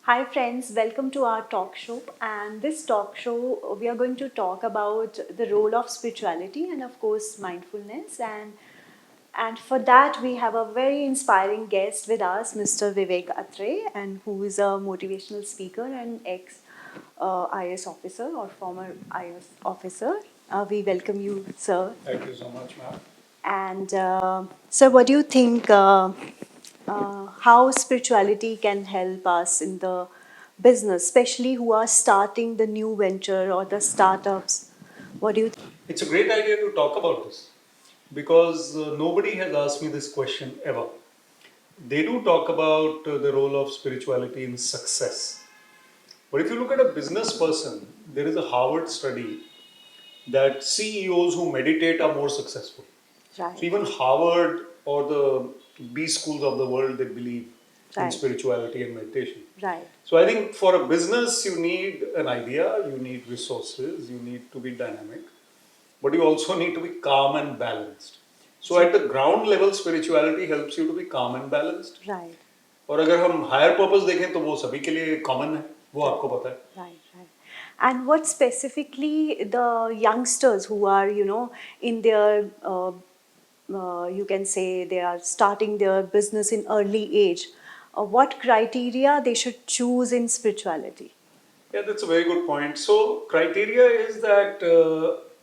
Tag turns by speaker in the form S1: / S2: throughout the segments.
S1: Hi friends, welcome to our talk show. And this talk show, we are going to talk about the role of spirituality and of course mindfulness. And for that, we have a very inspiring guest with us, Mr. Vivek Atre, and who is a motivational speaker and ex IS officer or former IS officer. We welcome you, sir.
S2: Thank you so much, ma'am.
S1: And sir, what do you think? How spirituality can help us in the business, especially who are starting the new venture or the startups? What do you think?
S2: It's a great idea to talk about this because nobody has asked me this question ever. They do talk about the role of spirituality in success. But if you look at a business person, there is a Harvard study that CEOs who meditate are more successful. So
S1: Right,
S2: even Harvard or the B schools of the world, they believe in
S1: right,
S2: spirituality and meditation.
S1: right,
S2: So I think for a business, you need an idea, you need resources, you need to be dynamic, but you also need to be calm and balanced. So
S1: ji,
S2: at the ground level, spirituality helps you to be calm and balanced.
S1: right,
S2: और अगर हम higher purpose देखें तो वो सभी के लिए common है, वो
S1: right,
S2: आपको पता है.
S1: right, right. And what specifically the youngsters who are, in their, you can say they are starting their business in early age, what criteria they should choose in spirituality?
S2: Yeah, that's a very good point. So criteria is that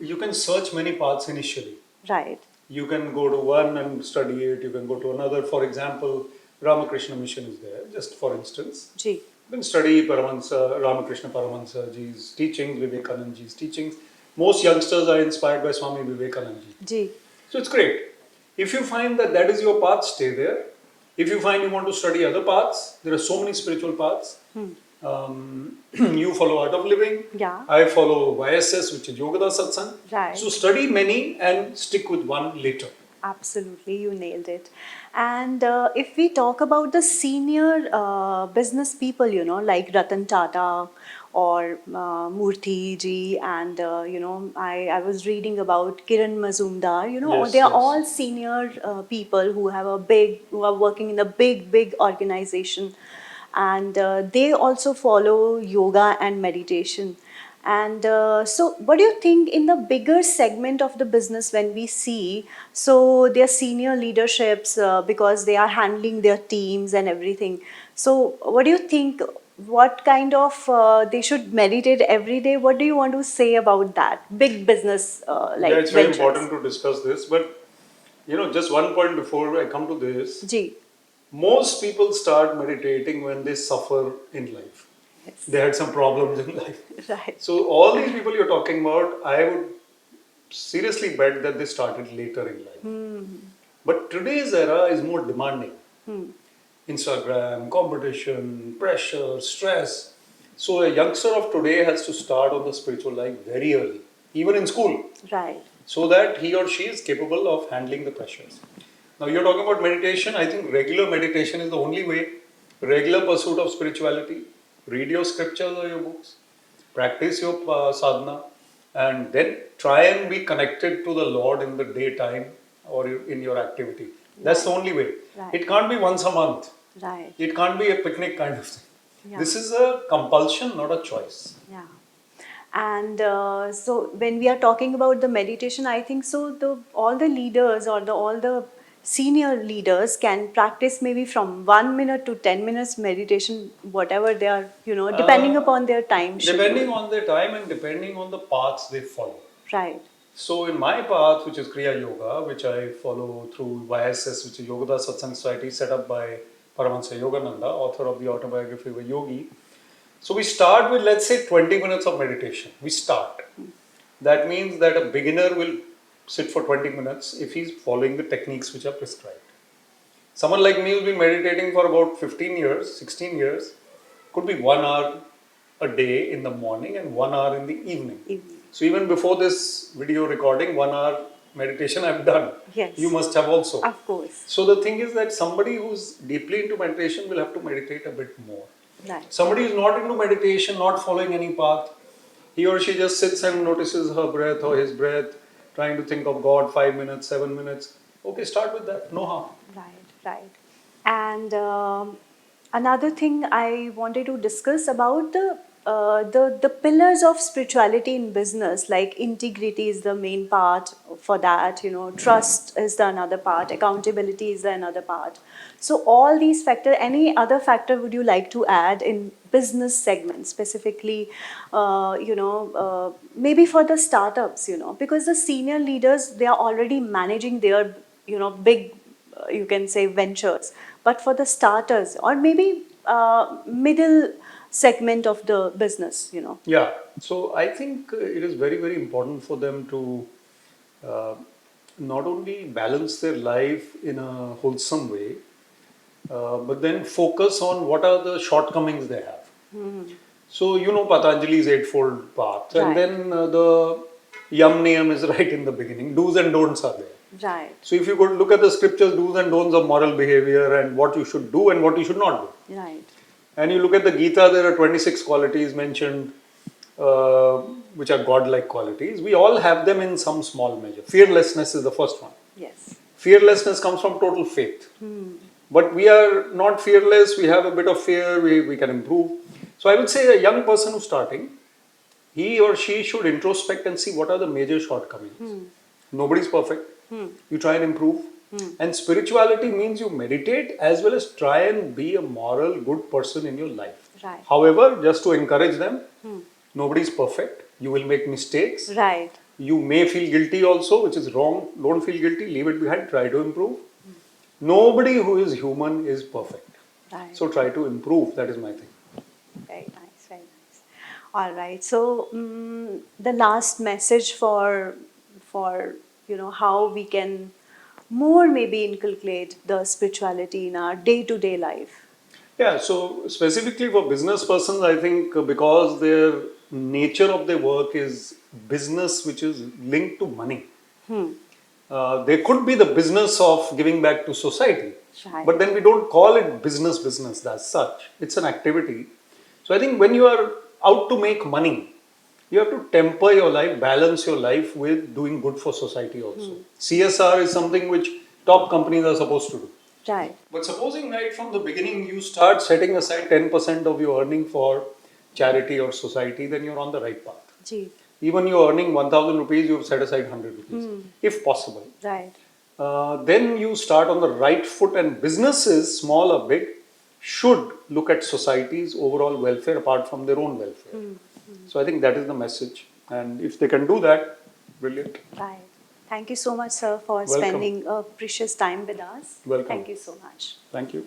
S2: you can search many paths initially.
S1: Right.
S2: You can go to one and study it. You can go to another. For example, Ramakrishna Mission is there. Just for instance,
S1: Ji.
S2: you can study Paramahansa, Ramakrishna Paramahansa ji's teachings, Vivekanand ji's teachings. Most youngsters are inspired by Swami Vivekanand ji.
S1: Ji.
S2: So it's great. If you find that that is your path, stay there. If you find you want to study other paths, there are so many spiritual paths. You follow Art of Living.
S1: Yeah.
S2: I follow YSS, which is Yogada Satsang.
S1: Right.
S2: So study many and stick with one later.
S1: Absolutely, you nailed it. And if we talk about the senior business people, like Ratan Tata or Murthy ji, and I was reading about Kiran Mazumdar. They
S2: Yes,
S1: are
S2: yes.
S1: all senior people who are working in a big organization, and they also follow yoga and meditation. And so, what do you think in the bigger segment of the business when we see so their senior leaderships because they are handling their teams and everything? So, what do you think? What kind of they should meditate every day? What do you want to say about that big business
S2: Yeah,
S1: like
S2: it's very
S1: ventures?
S2: important to discuss this. But just one point before I come to this,
S1: Ji,
S2: most people start meditating when they suffer in life.
S1: yes,
S2: They had some problems in life.
S1: right,
S2: So all these people you're talking about, I would seriously bet that they started later in life. But today's era is more demanding. Instagram, competition, pressure, stress. So a youngster of today has to start on the spiritual life very early, even in school,
S1: right,
S2: so that he or she is capable of handling the pressures. Now you're talking about meditation. I think regular meditation is the only way. Regular pursuit of spirituality. Read your scriptures or your books. Practice your sadhana, and then try and be connected to the Lord in the daytime or in your activity. That's the
S1: right,
S2: only way.
S1: right,
S2: It can't be once a month.
S1: right,
S2: It can't be a picnic kind of thing.
S1: yeah.
S2: This is a compulsion, not a choice.
S1: Yeah. And so when we are talking about the meditation, I think so the all the leaders or all the senior leaders can practice maybe from 1 minute to 10 minutes meditation, whatever they are, depending
S2: Uh,
S1: upon their time
S2: Depending
S1: schedule.
S2: on the time and depending on the paths they follow.
S1: Right.
S2: So in my path, which is Kriya Yoga, which I follow through YSS, which is Yogada Satsang Society, set up by Paramahansa Yogananda, author of the autobiography of a yogi. So we start with, let's say, 20 minutes of meditation. We start. That means that a beginner will sit for 20 minutes if he's following the techniques which are prescribed. Someone like me who's been meditating for about 15 years, 16 years, could be 1 hour a day in the morning and 1 hour in the evening.
S1: Evening.
S2: So even before this video recording, 1 hour meditation I've done. You
S1: Yes.
S2: must have also.
S1: Of course.
S2: So the thing is that somebody who's deeply into meditation will have to meditate a bit more.
S1: Right.
S2: Somebody who's not into meditation, not following any path, he or she just sits and notices her breath or his breath, trying to think of God 5 minutes, 7 minutes. Okay, start with that. No harm.
S1: Right, right. And Another thing I wanted to discuss about the pillars of spirituality in business, like integrity is the main part for that. You know, trust is the another part, accountability is the another part. So all these factors. Any other factor would you like to add in business segment specifically? Maybe for the startups. You know, because the senior leaders, they are already managing their, big, you can say, ventures, but for the starters or maybe middle segment of the business,
S2: Yeah, so I think it is very, very important for them to uh, not only balance their life in a wholesome way, but then focus on what are the shortcomings they have. So, you know Patanjali's Eightfold Path, and
S1: Right,
S2: then the Yam Niyam is right in the beginning. Do's and don'ts are there.
S1: right,
S2: So, if you could look at the scriptures, do's and don'ts of moral behavior and what you should do and what you should not do.
S1: right.
S2: And you look at the Gita, there are 26 qualities mentioned, uh, which are godlike qualities. We all have them in some small measure. Fearlessness is the first one.
S1: Yes.
S2: Fearlessness comes from total faith. But we are not fearless, we have a bit of fear, we can improve. So I would say a young person who's starting, he or she should introspect and see what are the major shortcomings. Nobody's perfect. You try and improve. And spirituality means you meditate as well as try and be a moral, good person in your life.
S1: Right.
S2: However, just to encourage them, nobody's perfect. You will make mistakes.
S1: Right.
S2: You may feel guilty also, which is wrong. Don't feel guilty, leave it behind, try to improve. Nobody who is human is perfect.
S1: Right.
S2: So try to improve. That is my thing.
S1: Very nice, very nice. All right. So the last message for how we can more maybe inculcate the spirituality in our day-to-day life.
S2: Yeah, so specifically for business persons, I think because their nature of their work is business which is linked to money. There could be the business of giving back to society,
S1: Right.
S2: but then we don't call it business as such. It's an activity. So I think when you are out to make money, you have to temper your life, balance your life with doing good for society also. CSR is something which top companies are supposed to do.
S1: Right.
S2: But supposing right from the beginning you start setting aside 10% of your earning for charity or society, then you're on the right path.
S1: Gee.
S2: Even you're earning 1000 rupees, you've set aside 100 rupees, if possible.
S1: Right.
S2: Then you start on the right foot, and businesses, small or big, should look at society's overall welfare apart from their own welfare. So I think that is the message. And if they can do that, brilliant.
S1: Right. Thank you so much, sir, for
S2: Welcome.
S1: spending a precious time with us.
S2: Welcome.
S1: Thank you so much.
S2: Thank you.